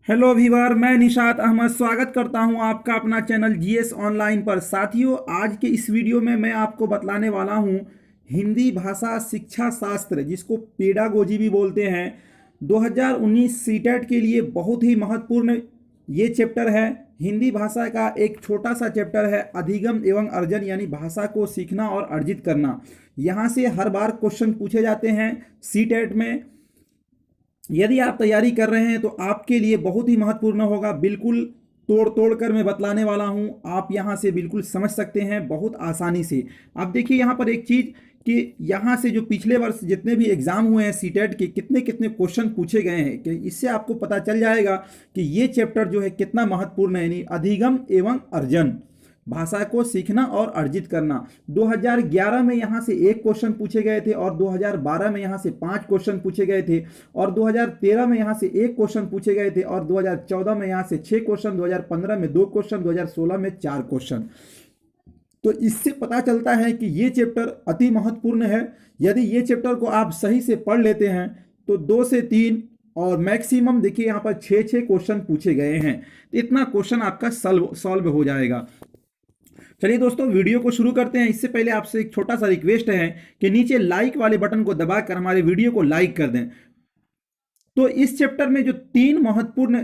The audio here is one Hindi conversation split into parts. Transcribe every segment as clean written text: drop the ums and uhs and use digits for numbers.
हेलो व्यूअर, मैं निशात अहमद स्वागत करता हूं आपका अपना चैनल जीएस ऑनलाइन पर। साथियों, आज के इस वीडियो में मैं आपको बतलाने वाला हूं हिंदी भाषा शिक्षा शास्त्र, जिसको पेडागोजी भी बोलते हैं, 2019 सीटेट के लिए बहुत ही महत्वपूर्ण ये चैप्टर है। हिंदी भाषा का एक छोटा सा चैप्टर है, अधिगम एवं अर्जन, यानी भाषा को सीखना और अर्जित करना। यहाँ से हर बार क्वेश्चन पूछे जाते हैं सीटेट में। यदि आप तैयारी कर रहे हैं तो आपके लिए बहुत ही महत्वपूर्ण होगा। बिल्कुल तोड़ तोड़ कर मैं बतलाने वाला हूं, आप यहां से बिल्कुल समझ सकते हैं बहुत आसानी से। आप देखिए यहां पर एक चीज कि यहां से जो पिछले वर्ष जितने भी एग्जाम हुए हैं सीटेट के, कितने कितने क्वेश्चन पूछे गए हैं, कि इससे आपको पता चल जाएगा कि ये चैप्टर जो है कितना महत्वपूर्ण है, यानी अधिगम एवं अर्जन, भाषा को सीखना और अर्जित करना। 2011 में यहाँ से एक क्वेश्चन पूछे गए थे और 2012 में यहाँ से 5 क्वेश्चन पूछे गए थे और 2013 में यहाँ से एक क्वेश्चन पूछे गए थे और 2014 में यहाँ से 6 क्वेश्चन, 2015 में 2 क्वेश्चन, 2016 में 4 क्वेश्चन। तो इससे पता चलता है कि ये चैप्टर अति महत्वपूर्ण है। यदि ये चैप्टर को आप सही से पढ़ लेते हैं तो 2 से 3 और मैक्सिमम देखिए यहाँ पर 6 क्वेश्चन पूछे गए हैं, तो इतना क्वेश्चन आपका सॉल्व हो जाएगा। चलिए दोस्तों, वीडियो को शुरू करते हैं। इससे पहले आपसे एक छोटा सा रिक्वेस्ट है कि नीचे लाइक वाले बटन को दबाकर हमारे वीडियो को लाइक कर दें। तो इस चैप्टर में जो 3 महत्वपूर्ण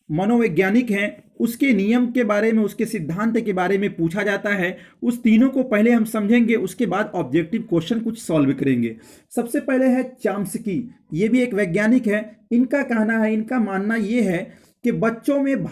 मनोवैज्ञानिक हैं, उसके नियम के बारे में, उसके सिद्धांत के बारे में पूछा जाता है। उस तीनों को पहले हम समझेंगे, उसके बाद ऑब्जेक्टिव क्वेश्चन कुछ सॉल्व करेंगे। सबसे पहले है चॉम्स्की। ये भी एक वैज्ञानिक है। इनका कहना है, इनका मानना ये है कि बच्चों में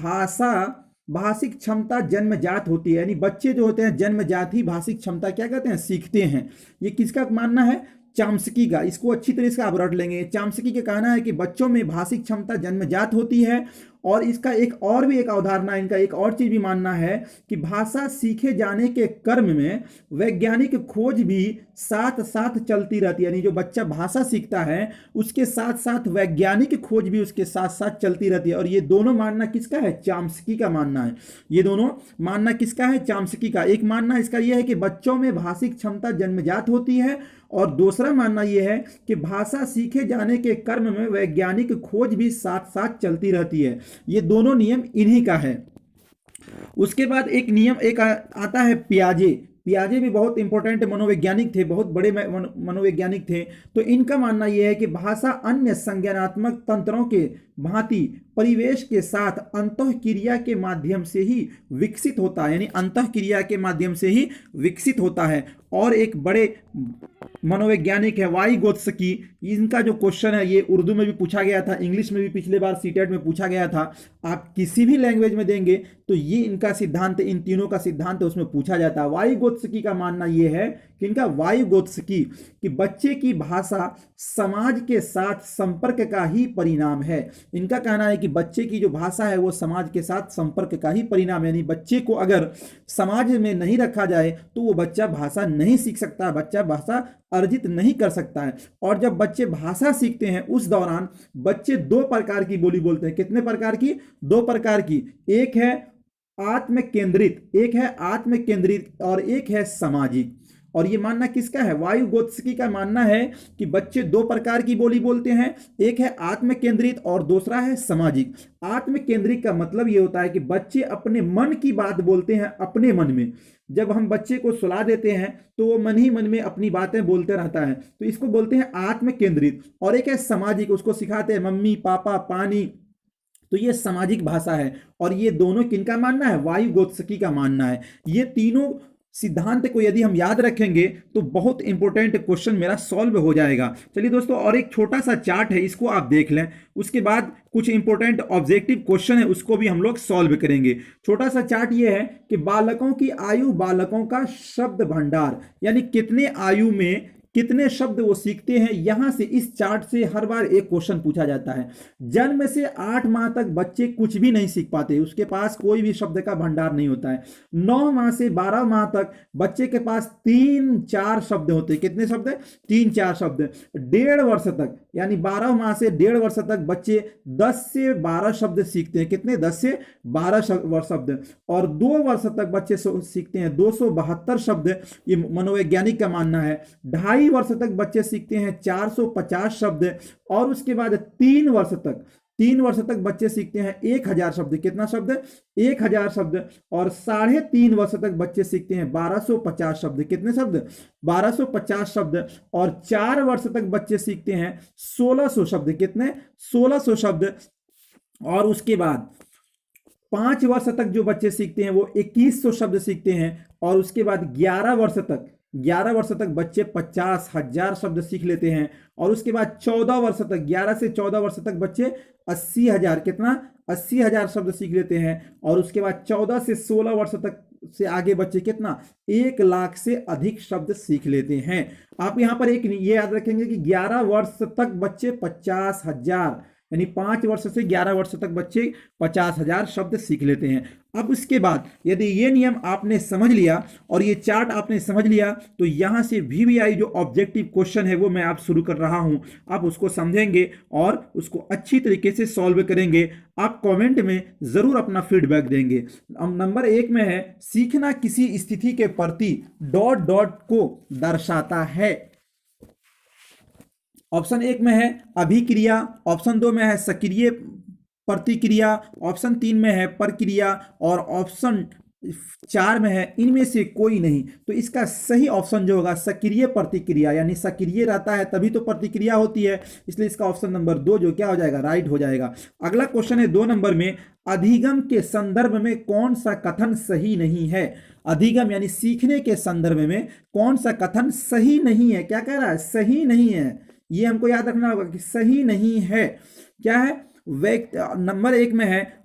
भाषिक क्षमता जन्मजात होती है, यानी बच्चे जो होते हैं जन्मजात ही भाषिक क्षमता क्या कहते हैं, सीखते हैं। ये किसका मानना है? चॉम्स्की का। इसको अच्छी तरह से आप रट लेंगे। चॉम्स्की का कहना है कि बच्चों में भाषिक क्षमता जन्मजात होती है। और इसका एक और भी एक अवधारणा, इनका एक और चीज भी मानना है कि भाषा सीखे जाने के क्रम में वैज्ञानिक खोज भी साथ साथ चलती रहती है। यानी जो बच्चा भाषा सीखता है उसके साथ साथ वैज्ञानिक खोज भी उसके साथ साथ चलती रहती है। और ये दोनों मानना किसका है? चॉम्स्की का मानना है। ये दोनों मानना किसका है? चॉम्स्की का। एक मानना इसका यह है कि बच्चों में भाषिक क्षमता जन्मजात होती है, और दूसरा मानना यह है कि भाषा सीखे जाने के क्रम में वैज्ञानिक खोज भी साथ साथ चलती रहती है। ये दोनों नियम इन्हीं का है। उसके बाद एक नियम आता है पियाजे। पियाजे भी बहुत इंपॉर्टेंट मनोवैज्ञानिक थे, बहुत बड़े मनोवैज्ञानिक थे। तो इनका मानना यह है कि भाषा अन्य संज्ञानात्मक तंत्रों के भांति परिवेश के साथ अंतःक्रिया के माध्यम से ही विकसित होता है, यानी अंतःक्रिया के माध्यम से ही विकसित होता है। और एक बड़े मनोवैज्ञानिक है वाइगोत्स्की। इनका जो क्वेश्चन है ये उर्दू में भी पूछा गया था, इंग्लिश में भी पिछले बार सीटेट में पूछा गया था। आप किसी भी लैंग्वेज में देंगे तो ये इनका सिद्धांत, इन तीनों का सिद्धांत उसमें पूछा जाता है। वाइगोत्स्की का मानना ये है कि इनका वाइगोत्स्की कि बच्चे की भाषा समाज के साथ संपर्क का ही परिणाम है। इनका कहना है कि बच्चे की जो भाषा है वो समाज के साथ संपर्क का ही परिणाम है। यानी बच्चे को अगर समाज में नहीं रखा जाए तो वो बच्चा भाषा नहीं सीख सकता, बच्चा भाषा अर्जित नहीं कर सकता है। और जब बच्चे भाषा सीखते हैं उस दौरान बच्चे 2 प्रकार की बोली बोलते हैं। कितने प्रकार की? 2 प्रकार की। एक है आत्म केंद्रित और एक है सामाजिक। और ये मानना किसका है? वाइगोत्स्की का मानना है कि बच्चे 2 प्रकार की बोली बोलते हैं, एक है आत्म केंद्रित और दूसरा है सामाजिक। आत्म केंद्रित का मतलब ये होता है कि बच्चे अपने मन की बात बोलते हैं अपने मन में। जब हम बच्चे को सुला देते हैं तो वो मन ही मन में अपनी बातें बोलते रहता है, तो इसको बोलते हैं आत्म केंद्रित। और एक है सामाजिक, उसको सिखाते हैं मम्मी पापा पानी, तो ये सामाजिक भाषा है। और ये दोनों किनका मानना है? वाइगोत्स्की का मानना है। ये तीनों सिद्धांत को यदि हम याद रखेंगे तो बहुत इंपॉर्टेंट क्वेश्चन मेरा सॉल्व हो जाएगा। चलिए दोस्तों, और एक छोटा सा चार्ट है, इसको आप देख लें। उसके बाद कुछ इंपॉर्टेंट ऑब्जेक्टिव क्वेश्चन है, उसको भी हम लोग सॉल्व करेंगे। छोटा सा चार्ट ये है कि बालकों की आयु, बालकों का शब्द भंडार, यानी कितने आयु में कितने शब्द वो सीखते हैं। यहां से इस चार्ट से हर बार एक क्वेश्चन पूछा जाता है। जन्म से 8 माह तक बच्चे कुछ भी नहीं सीख पाते, उसके पास कोई भी शब्द का भंडार नहीं होता है। 9 माह से 12 माह तक बच्चे के पास 3-4 शब्द होते हैं। कितने शब्द? 3-4 शब्द। 1.5 वर्ष तक, यानी 12 माह से 1.5 वर्ष तक बच्चे 10 से 12 शब्द सीखते हैं। कितने? 10 से 12 शब्द। और 2 वर्ष तक बच्चे सीखते हैं 272 शब्द, ये मनोवैज्ञानिक का मानना है। 2.5 वर्ष तक बच्चे सीखते हैं 450 शब्द। और उसके बाद 3 वर्ष तक 3 वर्ष तक बच्चे सीखते हैं 1000 शब्द। कितना शब्द? 1000 शब्द। और 3.5 वर्ष तक बच्चे सीखते हैं 1250 शब्द। कितने शब्द? 1250 शब्द। और 4 वर्ष तक बच्चे सीखते हैं 1600 शब्द। कितने? 1600 शब्द। और उसके बाद 5 वर्ष तक जो बच्चे सीखते हैं वो 2100 शब्द सीखते हैं। और उसके बाद 11 वर्ष तक बच्चे 50,000 शब्द सीख लेते हैं। और उसके बाद 14 वर्ष तक, 11 से 14 वर्ष तक बच्चे 80,000, कितना? 80,000 शब्द सीख लेते हैं। और उसके बाद 14 से 16 वर्ष तक से आगे बच्चे कितना? 1 लाख से अधिक शब्द सीख लेते हैं। आप यहां पर एक ये याद रखेंगे कि 11 वर्ष तक बच्चे 50,000, यानी 5 वर्ष से 11 वर्ष तक बच्चे 50,000 शब्द सीख लेते हैं। अब उसके बाद यदि ये नियम आपने समझ लिया और ये चार्ट आपने समझ लिया, तो यहां से VVI जो ऑब्जेक्टिव क्वेश्चन है वो मैं आप शुरू कर रहा हूं। आप उसको समझेंगे और उसको अच्छी तरीके से सॉल्व करेंगे। आप कमेंट में जरूर अपना फीडबैक देंगे। अब नंबर 1 में है, सीखना किसी स्थिति के प्रति ... को दर्शाता है। ऑप्शन 1 में है अभिक्रिया, ऑप्शन 2 में है सक्रिय प्रतिक्रिया, ऑप्शन 3 में है प्रक्रिया और ऑप्शन 4 में है इनमें से कोई नहीं। तो इसका सही ऑप्शन जो होगा सक्रिय प्रतिक्रिया, यानी सक्रिय रहता है तभी तो प्रतिक्रिया होती है, इसलिए इसका ऑप्शन नंबर 2 जो क्या हो जाएगा? राइट हो जाएगा। अगला क्वेश्चन है 2 नंबर में, अधिगम के संदर्भ में कौन सा कथन सही नहीं है? अधिगम यानी सीखने के संदर्भ में कौन सा कथन सही नहीं है? क्या कह रहा है? सही नहीं है। ये हमको याद रखना होगा कि सही नहीं है। क्या है? नंबर 1 में है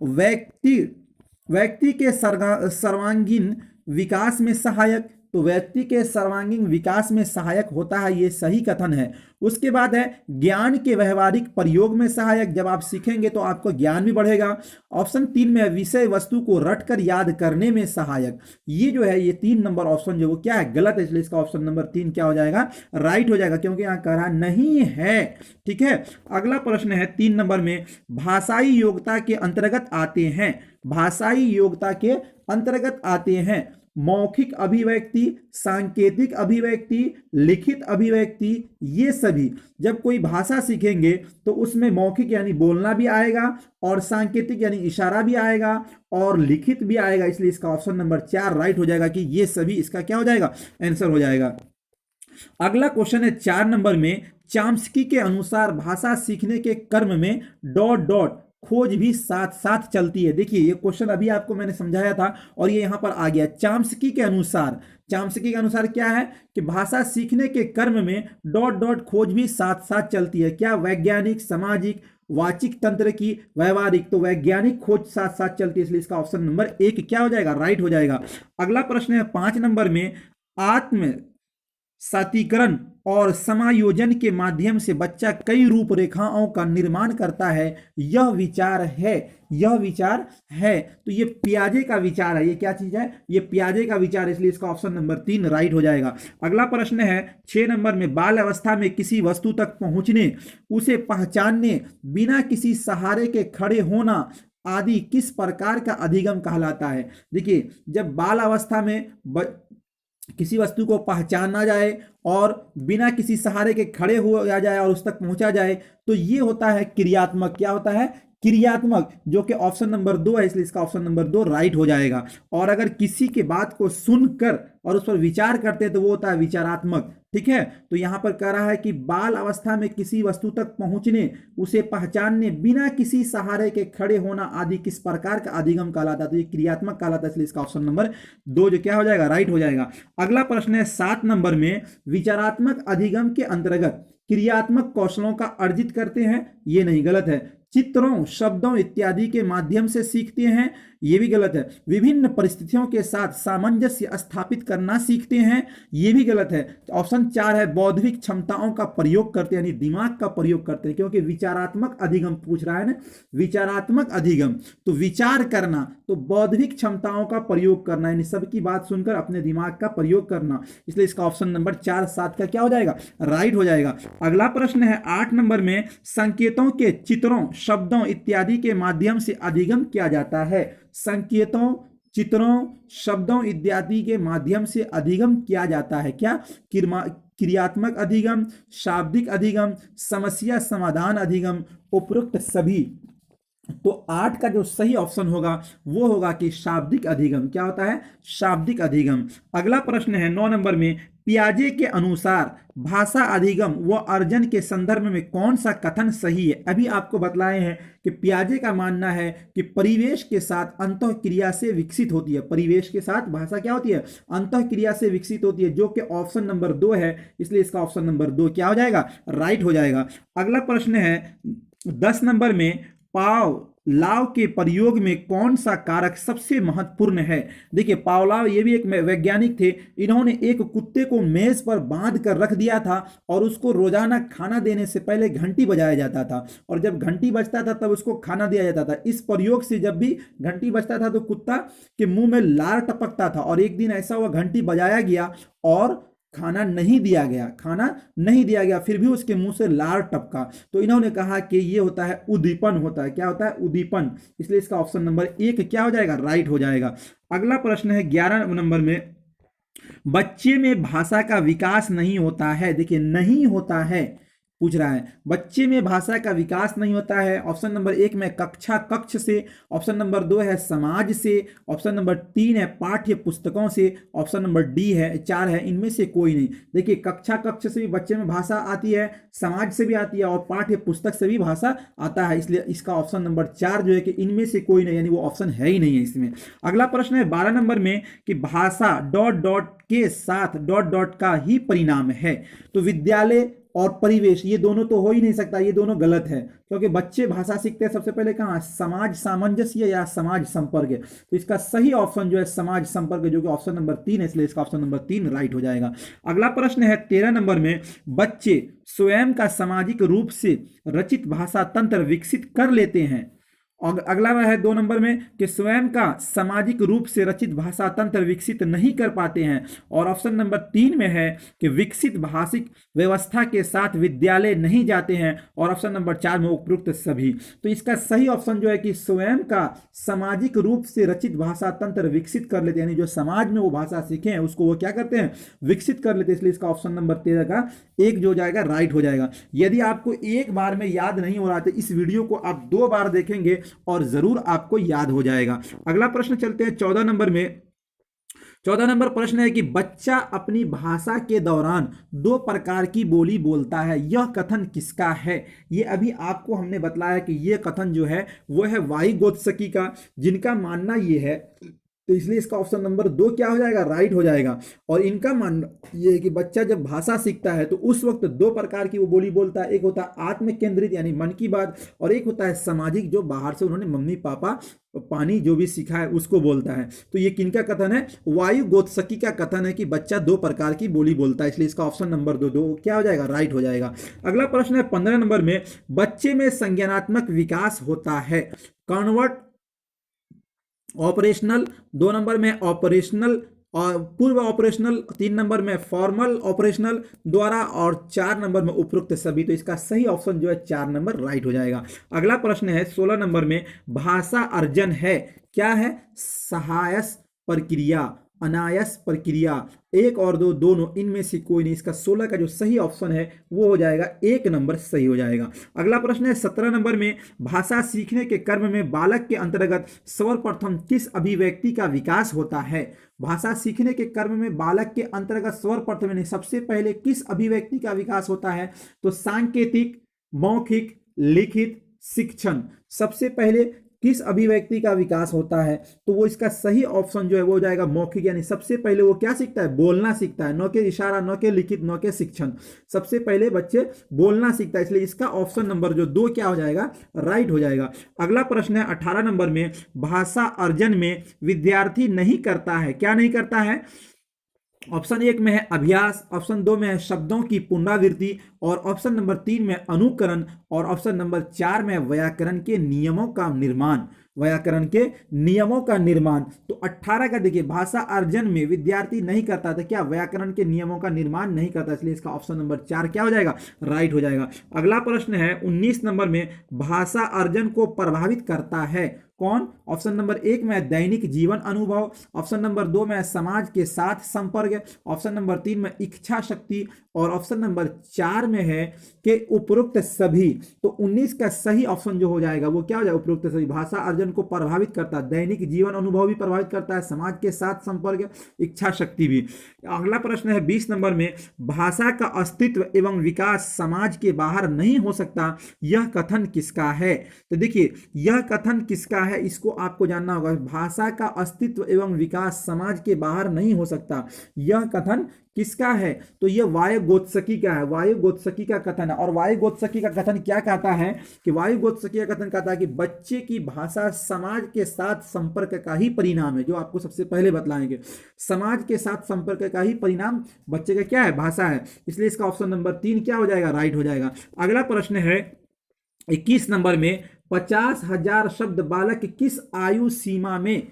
व्यक्ति के सर्वांगीण विकास में सहायक। तो व्यक्ति के सर्वांगीण विकास में सहायक होता है, ये सही कथन है। उसके बाद है ज्ञान के व्यवहारिक प्रयोग में सहायक, जब आप सीखेंगे तो आपको ज्ञान भी बढ़ेगा। ऑप्शन 3 में है विषय वस्तु को रटकर याद करने में सहायक। ये जो है ये 3 नंबर ऑप्शन जो वो क्या है? गलत है, इसलिए इसका ऑप्शन नंबर 3 क्या हो जाएगा? राइट हो जाएगा, क्योंकि यहां कह रहा नहीं है। ठीक है। अगला प्रश्न है 3 नंबर में, भाषाई योग्यता के अंतर्गत आते हैं। भाषाई योग्यता के अंतर्गत आते हैं मौखिक अभिव्यक्ति, सांकेतिक अभिव्यक्ति, लिखित अभिव्यक्ति। ये सभी जब कोई भाषा सीखेंगे तो उसमें मौखिक यानी बोलना भी आएगा और सांकेतिक यानी इशारा भी आएगा और लिखित भी आएगा, इसलिए इसका ऑप्शन नंबर 4 राइट हो जाएगा कि ये सभी इसका क्या हो जाएगा? आंसर हो जाएगा। अगला क्वेश्चन है 4 नंबर में, चाम्स्की के अनुसार भाषा सीखने के क्रम में ... खोज भी साथ साथ चलती है। देखिए ये क्वेश्चन अभी आपको मैंने समझाया था और ये यहां पर आ गया। चाम्स्की के अनुसार क्या है कि भाषा सीखने के क्रम में ... खोज भी साथ साथ चलती है। क्या? वैज्ञानिक, सामाजिक, वाचिक तंत्र की, व्यवहारिक। तो वैज्ञानिक खोज साथ साथ चलती है, इसलिए इसका ऑप्शन नंबर 1 क्या हो जाएगा? राइट हो जाएगा। अगला प्रश्न है 5 नंबर में, आत्म सातीकरण और समायोजन के माध्यम से बच्चा कई रूपरेखाओं का निर्माण करता है, यह विचार है। यह विचार है, तो ये पियाजे का विचार है। ये क्या चीज है? ये पियाजे का विचार है, इसलिए इसका ऑप्शन नंबर 3 राइट हो जाएगा। अगला प्रश्न है 6 नंबर में, बाल अवस्था में किसी वस्तु तक पहुंचने, उसे पहचानने, बिना किसी सहारे के खड़े होना आदि किस प्रकार का अधिगम कहलाता है? देखिए जब बाल अवस्था में किसी वस्तु को पहचाना जाए और बिना किसी सहारे के खड़े हो जाए और उस तक पहुंचा जाए, तो ये होता है क्रियात्मक। क्या होता है? क्रियात्मक, जो कि ऑप्शन नंबर 2 है, इसलिए इसका ऑप्शन नंबर 2 राइट हो जाएगा। और अगर किसी के बात को सुनकर और उस पर विचार करते हैं तो वो होता है विचारात्मक। ठीक है। तो यहां पर कह रहा है कि बाल अवस्था में किसी वस्तु तक पहुंचने, उसे पहचानने, बिना किसी सहारे के खड़े होना आदि किस प्रकार का अधिगम कहलाता है? तो ये क्रियात्मक कहलाता है, इसलिए इसका ऑप्शन नंबर 2 जो क्या हो जाएगा? राइट हो जाएगा। अगला प्रश्न है 7 नंबर में, विचारात्मक अधिगम के अंतर्गत क्रियात्मक कौशलों का अर्जित करते हैं, ये नहीं, गलत है। चित्रों, शब्दों इत्यादि के माध्यम से सीखते हैं, ये भी गलत है। विभिन्न परिस्थितियों के साथ सामंजस्य स्थापित करना सीखते हैं, ये भी गलत है। ऑप्शन 4 है बौद्धिक क्षमताओं का प्रयोग करते हैं, यानी दिमाग का प्रयोग करते हैं, क्योंकि विचारात्मक अधिगम पूछ रहा है ना, विचारात्मक अधिगम। तो विचार करना, तो बौद्धिक क्षमताओं का प्रयोग करना, यानी सबकी बात सुनकर अपने दिमाग का प्रयोग करना, इसलिए इसका ऑप्शन नंबर 4 7 का क्या हो जाएगा? राइट हो जाएगा। अगला प्रश्न है 8 नंबर में, संकेतों के चित्रों, शब्दों इत्यादि के माध्यम से अधिगम किया जाता है। संकेतों, चित्रों, शब्दों इत्यादि के माध्यम से अधिगम किया जाता है। क्या? क्रियात्मक अधिगम, शाब्दिक अधिगम, समस्या समाधान अधिगम, उपरोक्त सभी। तो 8 का जो सही ऑप्शन होगा वो होगा कि शाब्दिक अधिगम। क्या होता है? शाब्दिक अधिगम। अगला प्रश्न है 9 नंबर में, पियाजे के अनुसार भाषा अधिगम व अर्जन के संदर्भ में कौन सा कथन सही है? अभी आपको बतलाए हैं कि पियाजे का मानना है कि परिवेश के साथ अंतःक्रिया से विकसित होती है। परिवेश के साथ भाषा क्या होती है? अंतःक्रिया से विकसित होती है, जो कि ऑप्शन नंबर 2 है, इसलिए इसका ऑप्शन नंबर 2 क्या हो जाएगा? राइट हो जाएगा। अगला प्रश्न है 10 नंबर में, पाव लाव के प्रयोग में कौन सा कारक सबसे महत्वपूर्ण है? देखिए, पावलाव ये भी एक वैज्ञानिक थे। इन्होंने एक कुत्ते को मेज पर बांध कर रख दिया था और उसको रोजाना खाना देने से पहले घंटी बजाया जाता था, और जब घंटी बजता था तब उसको खाना दिया जाता था। इस प्रयोग से जब भी घंटी बजता था तो कुत्ता के मुंह में लार टपकता था, और एक दिन ऐसा हुआ घंटी बजाया गया और खाना नहीं दिया गया, खाना नहीं दिया गया, फिर भी उसके मुंह से लार टपका। तो इन्होंने कहा कि ये होता है उद्दीपन होता है। क्या होता है? उद्दीपन। इसलिए इसका ऑप्शन नंबर 1 क्या हो जाएगा? राइट हो जाएगा। अगला प्रश्न है 11 नंबर में, बच्चे में भाषा का विकास नहीं होता है। देखिए, नहीं होता है पूछ रहा है, बच्चे में भाषा का विकास नहीं होता है। ऑप्शन नंबर 1 में कक्ष से, ऑप्शन नंबर 2 है समाज से, ऑप्शन नंबर 3 है पाठ्य पुस्तकों से, ऑप्शन नंबर डी है 4 है इनमें से कोई नहीं। देखिए, कक्ष से भी बच्चे में भाषा आती है, समाज से भी आती है और पाठ्य पुस्तक से भी भाषा आता है, इसलिए इसका ऑप्शन नंबर 4 जो है कि इनमें से कोई नहीं, यानी वो ऑप्शन है ही नहीं है इसमें। अगला प्रश्न है 12 नंबर में कि भाषा डॉट डॉट के साथ डॉट डॉट का ही परिणाम है। तो विद्यालय और परिवेश ये दोनों तो हो ही नहीं सकता, ये दोनों गलत है, क्योंकि बच्चे भाषा सीखते हैं सबसे पहले कहाँ? समाज सामंजस्य या समाज संपर्क। तो इसका सही ऑप्शन जो है समाज संपर्क, जो कि ऑप्शन नंबर 3 है, इसलिए इसका ऑप्शन नंबर 3 राइट हो जाएगा। अगला प्रश्न है 13 नंबर में, बच्चे स्वयं का सामाजिक रूप से रचित भाषा तंत्र विकसित कर लेते हैं। और अगला है 2 नंबर में कि स्वयं का सामाजिक रूप से रचित भाषा तंत्र विकसित नहीं कर पाते हैं। और ऑप्शन नंबर 3 में है कि विकसित भाषिक व्यवस्था के साथ विद्यालय नहीं जाते हैं। और ऑप्शन नंबर 4 में उपरोक्त सभी। तो इसका सही ऑप्शन जो है कि स्वयं का सामाजिक रूप से रचित भाषा तंत्र विकसित कर लेते हैं, यानी जो समाज में वो भाषा सीखे हैं उसको वो क्या करते हैं? विकसित कर लेते हैं, इसलिए इसका ऑप्शन नंबर 13 का 1 जो हो जाएगा राइट हो जाएगा। यदि आपको एक बार में याद नहीं हो रहा तो इस वीडियो को आप 2 बार देखेंगे और जरूर आपको याद हो जाएगा। अगला प्रश्न चलते हैं 14 नंबर में। 14 नंबर प्रश्न है कि बच्चा अपनी भाषा के दौरान 2 प्रकार की बोली बोलता है, यह कथन किसका है? ये अभी आपको हमने बतलाया कि यह कथन जो है वो है वाइगोत्स्की का, जिनका मानना ये है, तो इसलिए इसका ऑप्शन नंबर 2 क्या हो जाएगा? राइट हो जाएगा। और इनका मानना ये है कि बच्चा जब भाषा सीखता है तो उस वक्त 2 प्रकार की वो बोली बोलता है, एक होता है आत्म केंद्रित यानी मन की बात, और एक होता है सामाजिक, जो बाहर से उन्होंने मम्मी पापा पानी जो भी सीखा है उसको बोलता है। तो ये किनका कथन है? वायुगोत्स्की का कथन है कि बच्चा 2 प्रकार की बोली बोलता है, इसलिए इसका ऑप्शन नंबर 2 क्या हो जाएगा? राइट हो जाएगा। अगला प्रश्न है 15 नंबर में, बच्चे में संज्ञानात्मक विकास होता है, कन्वर्ट ऑपरेशनल, 2 नंबर में ऑपरेशनल और पूर्व ऑपरेशनल, 3 नंबर में फॉर्मल ऑपरेशनल द्वारा, और 4 नंबर में उपरोक्त सभी। तो इसका सही ऑप्शन जो है 4 नंबर राइट हो जाएगा। अगला प्रश्न है 16 नंबर में, भाषा अर्जन है, क्या है? सहायस प्रक्रिया, अनायास प्रक्रिया, 1 और 2 दोनों, इनमें से कोई नहीं। इसका 16 का जो सही ऑप्शन है वो हो जाएगा 1 नंबर सही हो जाएगा। अगला प्रश्न है 17 नंबर में, भाषा सीखने के क्रम में बालक के अंतर्गत सर्वप्रथम किस अभिव्यक्ति का विकास होता है? भाषा सीखने के क्रम में बालक के अंतर्गत सर्वप्रथम यानी सबसे पहले किस अभिव्यक्ति का विकास होता है? तो सांकेतिक, मौखिक, लिखित, शिक्षण, सबसे पहले किस अभिव्यक्ति का विकास होता है? तो वो इसका सही ऑप्शन जो है वो हो जाएगा मौखिक, यानी सबसे पहले वो क्या सीखता है? बोलना सीखता है, न के इशारा, न के लिखित, न के शिक्षण, सबसे पहले बच्चे बोलना सीखता है, इसलिए इसका ऑप्शन नंबर जो 2 क्या हो जाएगा? राइट हो जाएगा। अगला प्रश्न है 18 नंबर में, भाषा अर्जन में विद्यार्थी नहीं करता है, क्या नहीं करता है? ऑप्शन 1 में है अभ्यास, ऑप्शन 2 में है शब्दों की पुनरावृत्ति, और ऑप्शन नंबर 3 में अनुकरण, और ऑप्शन नंबर 4 में व्याकरण के नियमों का निर्माण। व्याकरण के नियमों का निर्माण। तो 18 का देखिए, भाषा अर्जन में विद्यार्थी नहीं करता था क्या, व्याकरण के नियमों का निर्माण नहीं करता, इसलिए इसका ऑप्शन नंबर 4 क्या हो जाएगा, राइट हो जाएगा। अगला प्रश्न है 19 नंबर में, भाषा अर्जन को प्रभावित करता है कौन? ऑप्शन नंबर 1 में दैनिक जीवन अनुभव, ऑप्शन नंबर 2 में समाज के साथ संपर्क, ऑप्शन नंबर 3 में इच्छा शक्ति, और ऑप्शन नंबर 4 में है कि उपरोक्त सभी। तो 19 का सही ऑप्शन जो हो जाएगा वो क्या हो जाएगा, उपरोक्त सभी। भाषा अर्जन को प्रभावित करता है, दैनिक जीवन अनुभव भी प्रभावित करता है, समाज के साथ संपर्क, इच्छा शक्ति भी। अगला प्रश्न है 20 नंबर में, भाषा का अस्तित्व एवं विकास समाज के बाहर नहीं हो सकता, यह कथन किसका है? तो देखिए, यह कथन किसका है इसको आपको जानना होगा। भाषा का अस्तित्व एवं विकास समाज के बाहर नहीं हो सकता, यह कथन किसका है? तो यह वायगोत्स्की का है, वायगोत्स्की का कथन है। और वायगोत्स्की का कथन क्या कहता है कि वायगोत्स्की का कथन कहता है कि बच्चे की भाषा समाज के साथ संपर्क का ही परिणाम है, जो आपको सबसे पहले बतलाएंगे। समाज के साथ संपर्क का ही परिणाम बच्चे का क्या है, भाषा है, इसलिए इसका ऑप्शन नंबर 3 क्या हो जाएगा, राइट हो जाएगा। अगला प्रश्न है 21 नंबर में, 50,000 शब्द बालक किस आयु सीमा में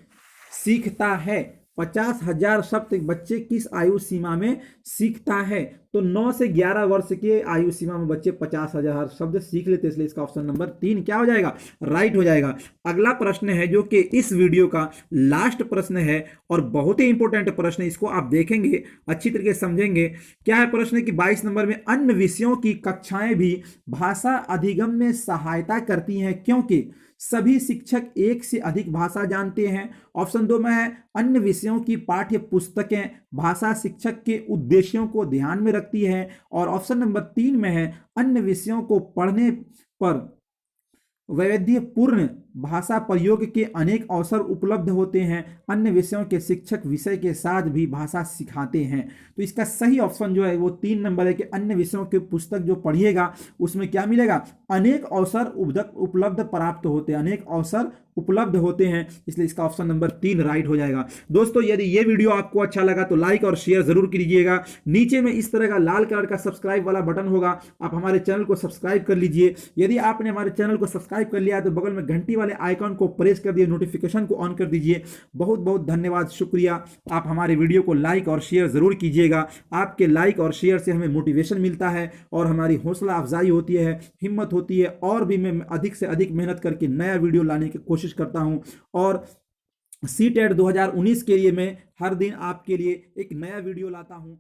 सीखता है? 50,000 शब्द बच्चे किस आयु सीमा में सीखता है? तो 9 से 11 वर्ष के आयु सीमा में बच्चे 50,000 शब्द सीख लेते हैं, इसलिए इसका ऑप्शन नंबर 3 क्या हो जाएगा, राइट हो जाएगा। अगला प्रश्न है जो कि इस वीडियो का लास्ट प्रश्न है और बहुत ही इंपॉर्टेंट प्रश्न है, इसको आप देखेंगे अच्छी तरीके से समझेंगे। क्या है प्रश्न कि 22 नंबर में, अन्य विषयों की कक्षाएं भी भाषा अधिगम में सहायता करती हैं क्योंकि सभी शिक्षक एक से अधिक भाषा जानते हैं। ऑप्शन 2 में है, अन्य विषयों की पाठ्य पुस्तकें भाषा शिक्षक के उद्देश्यों को ध्यान में रखती है। और ऑप्शन नंबर 3 में है, अन्य विषयों को पढ़ने पर वैविध्यपूर्ण भाषा प्रयोग के अनेक अवसर उपलब्ध होते हैं, अन्य विषयों के शिक्षक विषय के साथ भी भाषा सिखाते हैं। तो इसका सही ऑप्शन जो है वो 3 नंबर है कि अन्य विषयों की पुस्तक जो पढ़िएगा उसमें क्या मिलेगा, अनेक अवसर उपलब्ध प्राप्त होते हैं, अनेक अवसर उपलब्ध होते हैं, इसलिए इसका ऑप्शन नंबर 3 राइट हो जाएगा। दोस्तों, यदि ये वीडियो आपको अच्छा लगा तो लाइक और शेयर जरूर कीजिएगा। नीचे में इस तरह का लाल कलर का सब्सक्राइब वाला बटन होगा, आप हमारे चैनल को सब्सक्राइब कर लीजिए। यदि आपने हमारे चैनल को सब्सक्राइब कर लिया है तो बगल में घंटी वाले आइकन को प्रेस कर दिए, नोटिफिकेशन को ऑन कर दीजिए। बहुत बहुत धन्यवाद, शुक्रिया। आप हमारे वीडियो को लाइक और शेयर जरूर कीजिएगा। आपके लाइक और शेयर से हमें मोटिवेशन मिलता है और हमारी हौसला अफजाई होती है, हिम्मत होती है, और भी मैं अधिक से अधिक मेहनत करके नया वीडियो लाने की कोशिश करता हूं। और सीटेट 2019 के लिए मैं हर दिन आपके लिए एक नया वीडियो लाता हूं।